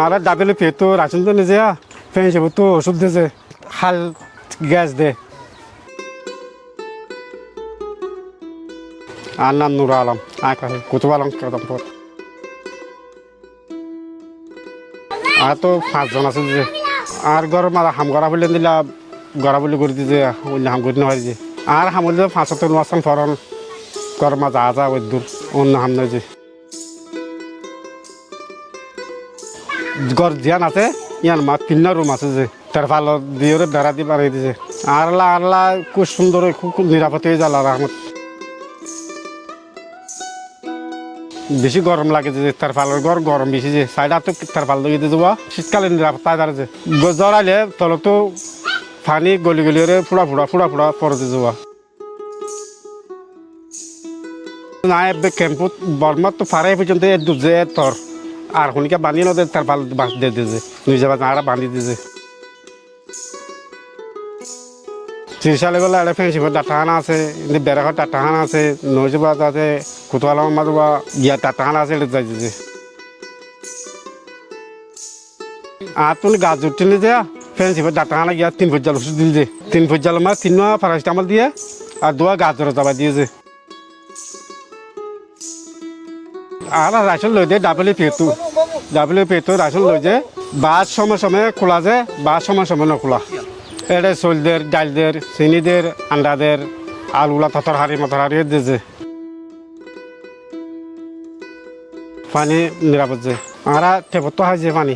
আর ডাবেলে পেতো রাশন তো নিজে ফ্যান হিসেবে তো ওষুধ দিয়েছে হাল গ্যাস দে আর নাম নুরা আলম আঁকা কুতুব আলম কদমপুর আর তো 5 জন আছে যে আর ঘর মারা হাম করা বলে দিলা গড়া বলে করে দিছে হাম করে না যে আর হাম বলে 5 তো নোয়াসান ফরন ঘর মা যা ওই দূর অন্য হাম নয় যে ঘর ধ্যান আছে ইয়ার মা 3 রুম আছে যে তার ভালো দিয়ে বেড়া দিয়ে বানিয়ে দিছে আরলা আরলা খুব সুন্দর খুব নিরাপদ হয়ে যায় রহমত বেশি গরম লাগে যে তার ফালের ঘর গরম বেশি যে সাইডা তো তার ফাল দিয়ে যাবো শীতকালে নিরাপত্তা দাঁড় যে জড়াইলে তলে তো পানি গলি গলি ফুড়া পরে যাওয়া না ক্যাম্পত বর্মার তো ফারাই পর্যন্ত ডুবছে তোর আর শুনিকে বানিয়ে নদে তার ফাল বাঁশ দিয়ে দিয়েছে নিজে আর বান্ধি দিয়েছে চিকিৎসালয় গেলে একটা ফেন্সিপর ডাক্তারখানা আছে বেড়াঘর ডাক্তারখানা আছে নৈজবাদ আছে কুতুয়ালাম মাদুয়া গিয়া ডাক্তারখানা আছে এটা যাই দিয়েছে আর তুমি গাছ উঠছিলে যে ফেন্সিপর ডাক্তারখানা গিয়া 3 পর্যাল ওষুধ দিল যে 3 পর্যাল মাস 3 প্যারাসিটামল দিয়ে আর 2 গাজর যাবা দিয়েছে আর রাশন লই দে ডাবলে পেতো রাশন লই যে বাস সময় খোলা যে বাস সময় না খোলা এটা চলদের ডালদের চিনিদের আন্ডাদের আলুলা মটরহারি দিয়েছে পানি নিরাপদ যে আর টেপত হয় যে পানি